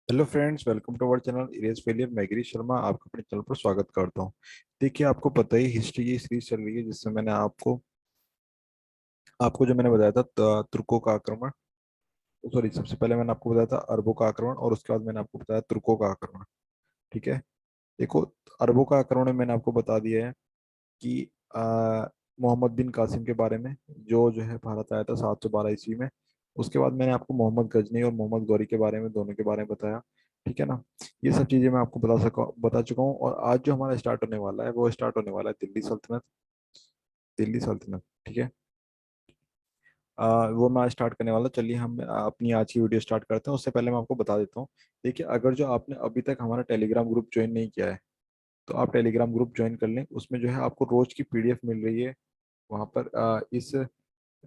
Hello friends, welcome to our channel erase failure. मैं गिरीश शर्मा आपका अपने चैनल पर स्वागत करता हूं। देखिए, आपको पता ही हिस्ट्री की सीरीज चल रही है जिससे मैंने आपको आपको जो मैंने बताया था तुर्कों का आक्रमण। सॉरी, सबसे पहले मैंने आपको बताया था अरबों का आक्रमण और उसके बाद मैंने आपको बताया तुर्कों का आक्रमण। ठीक है। देखो, अरबों का आक्रमण में मैंने आपको बता दिया है कि मोहम्मद बिन कासिम के बारे में, जो है भारत आया था 712 ईस्वी में। उसके बाद मैंने आपको मोहम्मद गजनी और मोहम्मद गौरी के बारे में, दोनों के बारे में बताया। ठीक है ना। ये सब चीजें मैं आपको बता चुका हूँ। और आज जो हमारा स्टार्ट होने वाला है वो स्टार्ट होने वाला है दिल्ली सल्तनत। दिल्ली सल्तनत। ठीक है। वो मैं आज स्टार्ट करने वाला। चलिए हम अपनी आज की वीडियो स्टार्ट करते हैं। उससे पहले मैं आपको बता देता हूँ। देखिए, अगर जो आपने अभी तक हमारा टेलीग्राम ग्रुप ज्वाइन नहीं किया है तो आप टेलीग्राम ग्रुप ज्वाइन कर लें। उसमें जो है आपको रोज की पीडीएफ मिल रही है। वहाँ पर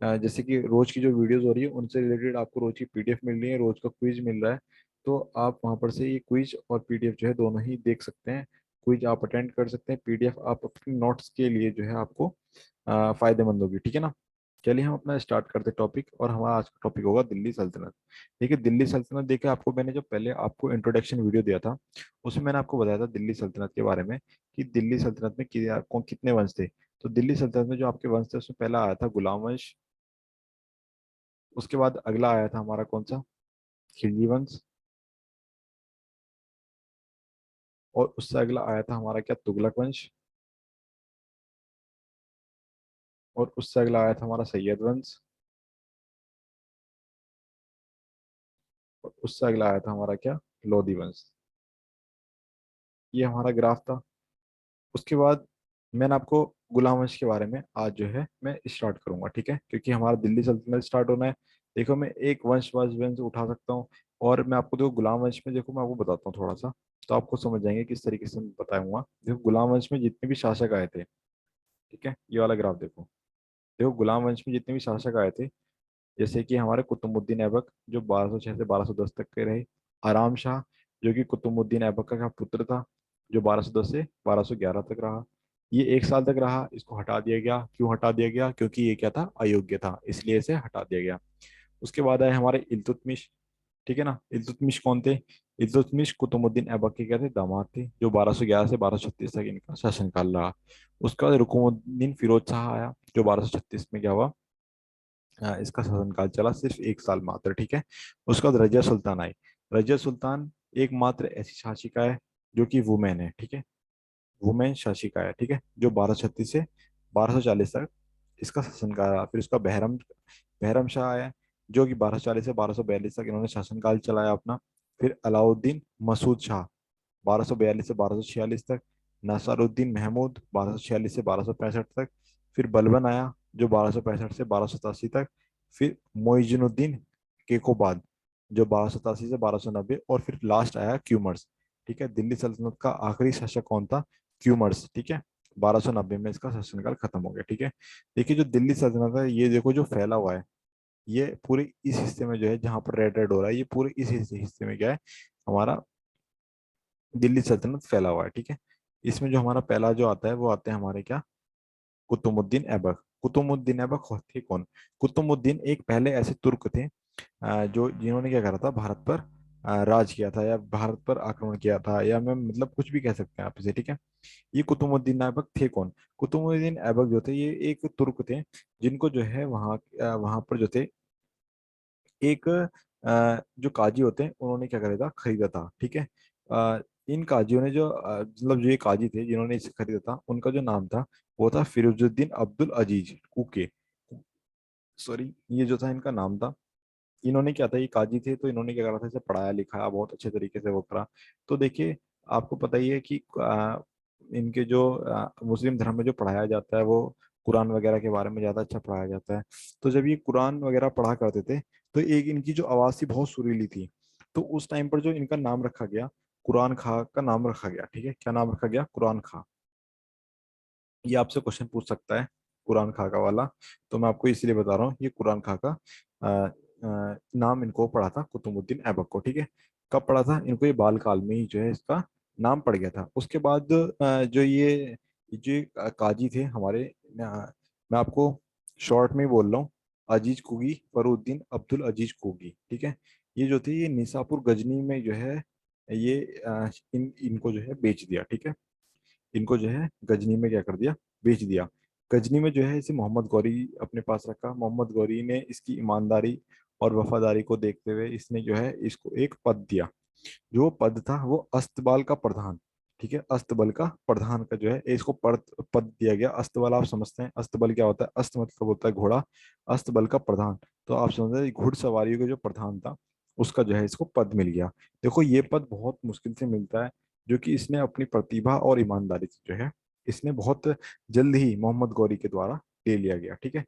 जैसे कि रोज की जो वीडियोस हो रही है उनसे रिलेटेड आपको रोज की पीडीएफ मिल रही है, रोज का क्विज मिल रहा है। तो आप वहाँ पर से ये क्विज और पीडीएफ जो है दोनों ही देख सकते हैं। क्विज आप अटेंड कर सकते हैं, पीडीएफ आप अपने नोट्स के लिए जो है आपको फायदेमंद होगी। ठीक है ना। चलिए हम अपना स्टार्ट करते हैं टॉपिक। और हमारा आज का टॉपिक होगा दिल्ली सल्तनत। देखिए, दिल्ली सल्तनत, देखिए आपको मैंने जो पहले आपको इंट्रोडक्शन वीडियो दिया था उसमें मैंने आपको बताया था दिल्ली सल्तनत के बारे में कि दिल्ली सल्तनत में कितने वंश थे। तो दिल्ली सल्तनत में जो आपके वंश थे उसमें पहला आया था गुलाम वंश। उसके बाद अगला आया था हमारा कौन सा, खिलजी वंश। और उससे अगला आया था हमारा क्या, तुगलक वंश। और उससे अगला आया था हमारा सैयद वंश। और उससे अगला आया था हमारा क्या, लोधी वंश। ये हमारा ग्राफ था। उसके बाद मैंने आपको गुलाम वंश के बारे में आज जो है मैं स्टार्ट करूंगा। ठीक है, क्योंकि हमारा दिल्ली सल्तनत स्टार्ट होना है। देखो, मैं एक वंश वंश वंश उठा सकता हूँ। और मैं आपको देखो गुलाम वंश में, देखो मैं आपको बताता हूँ थोड़ा सा, तो आपको समझ जाएंगे किस तरीके से मैं बताऊंगा। देखो, गुलाम वंश में जितने भी शासक आए थे, ठीक है, ये वाला ग्राफ देखो। देखो, गुलाम वंश में जितने भी शासक आए थे, जैसे कि हमारे कुतुबुद्दीन ऐबक जो 1206 से 1210 तक के रहे। आराम शाह जो कि कुतुबुद्दीन ऐबक का पुत्र था, जो 1210 से 1211 तक रहा। ये 1 साल तक रहा, इसको हटा दिया गया। क्यों हटा दिया गया? क्योंकि ये क्या था, अयोग्य था, इसलिए इसे हटा दिया गया। उसके बाद आए हमारे इल्तुतमिश। ठीक है ना। इल्तुतमिश कौन थे? इल्तुतमिश कुतुबुद्दीन ऐबक के क्या थे, दामाद थे, जो 1211 से 1236 तक इनका शासनकाल रहा। उसके बाद रुकनुद्दीन फिरोज शाह आया, जो 1236 में क्या हुआ, इसका शासनकाल चला सिर्फ 1 साल मात्र। ठीक है। उसके बाद रजिया सुल्तान आई। रजिया सुल्तान एकमात्र ऐसी शासिका है जो कि वुमेन है। ठीक है, वुमेन शासिका है। ठीक है, जो 1236 से 1240 तक इसका शासनकाल रहा। फिर उसका बहरम बहरम शाह आया, जो कि 1240 से 1242 तक इन्होंने शासनकाल चलाया अपना। फिर अलाउद्दीन मसूद शाह, 1242 से 1246 तक। नसरुद्दीन महमूद, 1246 से 1265 तक। फिर बलबन आया, जो 1265 से 1287 तक। फिर मोइजुद्दीन केकोबाद, जो 1287 से 1290। और फिर लास्ट आया क्यूमर्स। ठीक है, दिल्ली सल्तनत का आखिरी शासक कौन था? क्यूमर्स। ठीक है, 1290 में इसका शासनकाल खत्म हो गया। ठीक है। देखिए, जो दिल्ली सल्तनत है ये देखो जो फैला हुआ है, ये पूरे इस हिस्से में जो है जहां पर रेड रेड हो रहा है, ये पूरे इस हिस्से में क्या है, हमारा दिल्ली सल्तनत फैला हुआ है। ठीक है। इसमें जो हमारा पहला जो आता है वो आते हैं हमारे क्या, कुतुबुद्दीन ऐबक। कुतुबुद्दीन ऐबक थे कौन? कुतुबुद्दीन एक पहले ऐसे तुर्क थे जो जिन्होंने क्या करा था, भारत पर राज किया था, या भारत पर आक्रमण किया था, या मैं मतलब कुछ भी कह सकते हैं आप इसे। ठीक है। ये कुतुबुद्दीन ऐबक थे कौन? कुतुबुद्दीन ऐबक जो थे ये एक तुर्क थे, जिनको जो है वहां पर जो थे एक जो काजी होते हैं उन्होंने क्या करा था, खरीदा था। ठीक है। इन काजियों ने जो मतलब जो ये काजी थे जिन्होंने इसे खरीदा था, उनका जो नाम था वो था फिरोजुद्दीन अब्दुल अजीज कुके। सॉरी, ये जो था इनका नाम था। इन्होंने क्या था, ये काजी थे तो इन्होंने क्या करा था, इसे पढ़ाया लिखाया बहुत अच्छे तरीके से वो करा। तो देखिए, आपको पता ही है कि इनके जो मुस्लिम धर्म में जो पढ़ाया जाता है वो कुरान वगैरह के बारे में ज्यादा अच्छा पढ़ाया जाता है। तो जब ये कुरान वगैरह पढ़ा करते थे तो एक इनकी जो आवाज थी बहुत सुरीली थी। तो उस टाइम पर जो इनका नाम रखा गया, कुरान खा का नाम रखा गया। ठीक है, क्या नाम रखा गया? कुरान खा। ये आपसे क्वेश्चन पूछ सकता है, कुरान खाका वाला। तो मैं आपको इसलिए बता रहा हूँ, ये कुरान खाका नाम इनको पड़ा था कुतुबुद्दीन ऐबक को। ठीक है। कब पड़ा था इनको? ये बाल काल में ही जो है इसका नाम पड़ गया था। उसके बाद जो ये काजी थे हमारे, मैं आपको शॉर्ट में ही बोल रहा हूँ, अजीज कुगी, फरुद्दीन अब्दुल अजीज कुगी। ठीक है। ये जो थे ये निसापुर गजनी में जो है ये इनको जो है बेच दिया, ठीक है। इनको जो है गजनी में क्या कर दिया, बेच दिया। गजनी में जो है इसे मोहम्मद गौरी अपने पास रखा। मोहम्मद गौरी ने इसकी ईमानदारी और वफादारी को देखते हुए इसने जो है इसको एक पद दिया। जो पद था वो अस्तबल का प्रधान, ठीक है, अस्तबल का प्रधान का जो है इसको पद दिया गया। अस्तबल आप समझते हैं, अस्तबल क्या होता है, अस्त मतलब होता है घोड़ा, अस्तबल का प्रधान। तो आप समझते हैं घुड़सवारी का जो प्रधान था उसका जो है इसको पद मिल गया। देखो ये पद बहुत मुश्किल से मिलता है, जो कि इसने अपनी प्रतिभा और ईमानदारी से जो है इसने बहुत जल्द ही मोहम्मद गौरी के द्वारा ले लिया गया, ठीक है।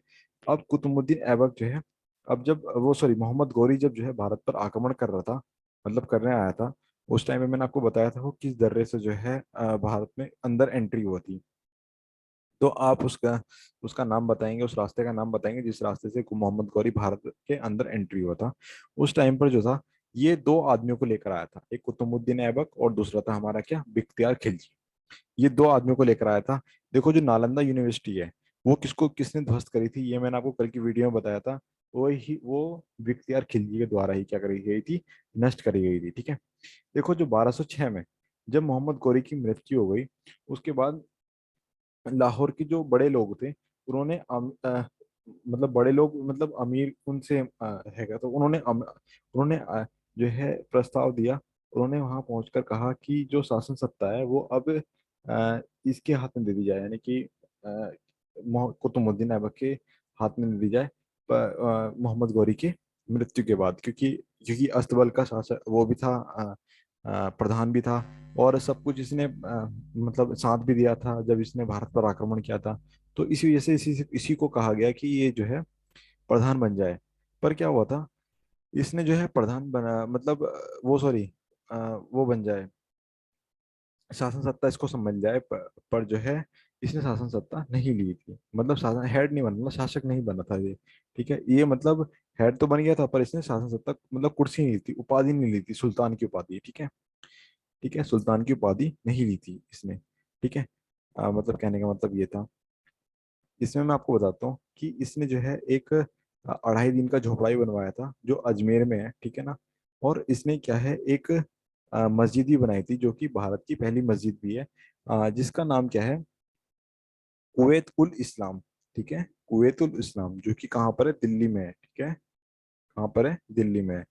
अब कुतुबुद्दीन ऐबक जो है, अब जब वो सॉरी मोहम्मद गौरी जब जो है भारत पर आक्रमण कर रहा था, मतलब करने आया था, उस टाइम में मैंने आपको बताया था वो किस दर्रे से जो है भारत में अंदर एंट्री हुआ थी। तो आप उसका उसका नाम बताएंगे, उस रास्ते का नाम बताएंगे जिस रास्ते से मोहम्मद गौरी भारत के अंदर एंट्री हुआ था। उस टाइम पर जो था ये दो आदमियों को लेकर आया था, एक कुतुबुद्दीन ऐबक और दूसरा था हमारा क्या, बिख्तियार खिलजी। ये दो आदमियों को लेकर आया था। देखो जो नालंदा यूनिवर्सिटी है वो किसने ध्वस्त करी थी, ये मैंने आपको कल की वीडियो में बताया था। वो बिख्तियार खिलजी के द्वारा ही क्या करी गई थी, नष्ट करी गई थी, ठीक है। देखो जो 1206 में जब मोहम्मद गौरी की मृत्यु हो गई, उसके बाद लाहौर के जो बड़े लोग थे उन्होंने मतलब बड़े लोग मतलब अमीर उनसे हैगा, तो उन्होंने जो है प्रस्ताव दिया। उन्होंने वहां पहुंचकर कहा कि जो शासन सत्ता है वो अब इसके हाथ में दे दी जाए, यानी कि कुतुबुद्दीन ऐबक के हाथ में दे दी जाए मोहम्मद गौरी के मृत्यु के बाद, क्योंकि क्योंकि अस्तबल का शासक वो भी था, प्रधान भी था, और सब कुछ इसने मतलब साथ भी दिया था जब इसने भारत पर आक्रमण किया था। तो इसी वजह से इसी को कहा गया कि ये जो है प्रधान बन जाए। पर क्या हुआ था, इसने जो है प्रधान बना मतलब वो सॉरी वो बन जाए, शासन सत्ता इसको संभल जाए, पर जो है इसने शासन सत्ता नहीं ली थी, मतलब शासन हेड नहीं बना, मतलब शासक नहीं बना था ये, ठीक है। ये मतलब हेड तो बन गया था पर इसने शासन सत्ता मतलब कुर्सी नहीं ली थी, उपाधि नहीं ली थी, सुल्तान की उपाधि, ठीक है। ठीक है, सुल्तान की उपाधि नहीं ली थी इसने, ठीक है। मतलब कहने का मतलब ये था। इसमें मैं आपको बताता हूँ कि इसने जो है एक 2.5 दिन का झोपड़ा बनवाया था जो अजमेर में है, ठीक है ना। और इसने क्या है एक मस्जिद भी बनाई थी जो कि भारत की पहली मस्जिद भी है, जिसका नाम क्या है, कुवैत उल इस्लाम, ठीक है। कुवैत उल इस्लाम जो कि कहाँ पर है, दिल्ली में है, ठीक है। कहाँ पर है, दिल्ली में है।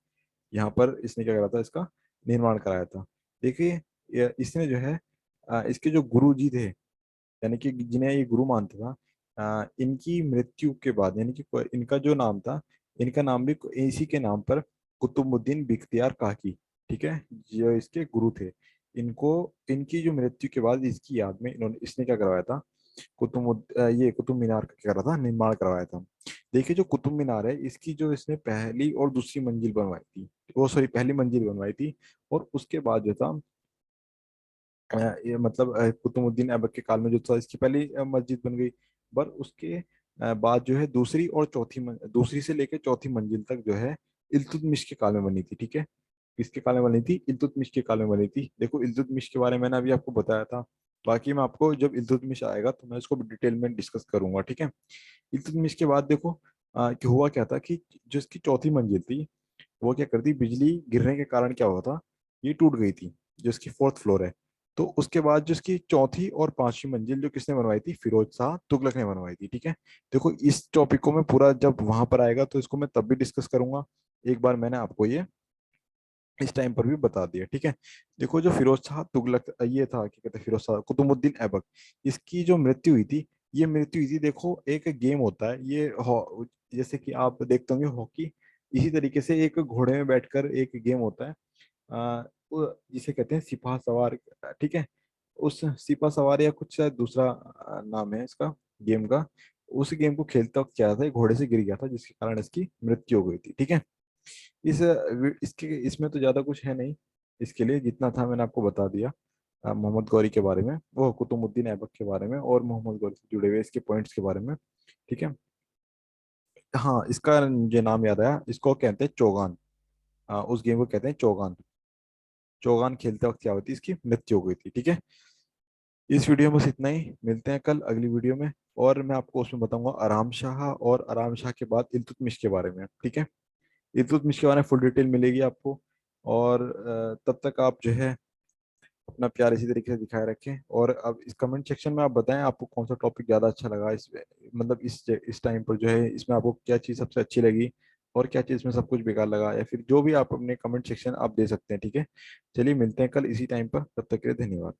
यहाँ पर इसने क्या करा था, इसका निर्माण कराया था। देखिए इसने जो है इसके जो गुरु जी थे, यानी कि जिन्हें ये गुरु मानता था, इनकी मृत्यु के बाद, यानी कि इनका जो नाम था, इनका नाम भी इसी के नाम पर कुतुबुद्दीन बिख्तियार काकी, ठीक है, जो इसके गुरु थे। इनको इनकी जो मृत्यु के बाद इसकी याद में इन्होंने इसने क्या करवाया था, ये कुतुब मीनार का क्या करा था, निर्माण करवाया था। देखिए जो कुतुब मीनार है इसकी जो इसने पहली और दूसरी मंजिल बनवाई थी, वो सॉरी पहली मंजिल बनवाई थी, और उसके बाद जो था ये मतलब कुतुबुद्दीन ऐबक के काल में जो था इसकी पहली मस्जिद बन गई। पर उसके बाद जो है दूसरी और दूसरी से लेकर चौथी मंजिल तक जो है इल्तुतमिश के काल में बनी थी, ठीक है। किसके काल में बनी थी, इल्तुतमिश के काल में बनी थी। देखो इल्तुतमिश के बारे में मैंने अभी आपको बताया था, बाकी मैं आपको जब इल्तुतमिश आएगा तो मैं इसको डिटेल में डिस्कस करूंगा, ठीक है। इल्तुतमिश के बाद देखो कि हुआ क्या था कि जो इसकी चौथी मंजिल थी वो क्या करती, बिजली गिरने के कारण क्या हुआ था, ये टूट गई थी, जो इसकी फोर्थ फ्लोर है। तो उसके बाद जो इसकी चौथी और पांचवी मंजिल जो किसने बनवाई थी, फिरोज शाह तुगलक ने बनवाई थी, ठीक है। देखो इस टॉपिक को मैं पूरा जब वहां पर आएगा तो इसको मैं तब भी डिस्कस करूंगा। एक बार मैंने आपको ये इस टाइम पर भी बता दिया, ठीक है। देखो जो फिरोज शाह तुगलक ये था, क्या कहते हैं, फिरोज शाह कुतुबुद्दीन ऐबक, इसकी जो मृत्यु हुई थी, ये मृत्यु हुई थी, देखो एक गेम होता है ये जैसे कि आप देखते होंगे हॉकी, इसी तरीके से एक घोड़े में बैठकर एक गेम होता है, जिसे कहते हैं सिपा सवार, ठीक है। उस सिपा सवार या कुछ शायद दूसरा नाम है इसका गेम का। उस गेम को खेलते वक्त क्या था, घोड़े से गिर गया था जिसके कारण इसकी मृत्यु हो गई थी, ठीक है। इसके इसमें तो ज्यादा कुछ है नहीं, इसके लिए जितना था मैंने आपको बता दिया मोहम्मद गौरी के बारे में, वो कुतुबुद्दीन ऐबक के बारे में और मोहम्मद गौरी से जुड़े हुए इसके पॉइंट्स के बारे में, ठीक है। हाँ इसका मुझे नाम याद आया, इसको कहते हैं चौगान। उस गेम को कहते हैं चौगान। चौगान खेलते वक्त क्या होती है, इसकी मृत्यु हो गई थी, ठीक है। इस वीडियो में बस इतना ही, मिलते हैं कल अगली वीडियो में। और मैं आपको उसमें बताऊंगा आराम शाह और आराम शाह के बाद इल्तुतमिश के बारे में, ठीक है। इल्तुतमिश के बारे में फुल डिटेल मिलेगी आपको। और तब तक आप जो है अपना प्यार इसी तरीके से दिखाए रखें। और अब इस कमेंट सेक्शन में आप बताएं आपको कौन सा टॉपिक ज़्यादा अच्छा लगा इस, मतलब इस टाइम पर जो है इसमें आपको क्या चीज़ सबसे अच्छी लगी, और क्या चीज़ में सब कुछ बेकार लगा, या फिर जो भी आप अपने कमेंट सेक्शन आप दे सकते हैं। ठीक है, चलिए मिलते हैं कल इसी टाइम पर, तब तक के लिए धन्यवाद।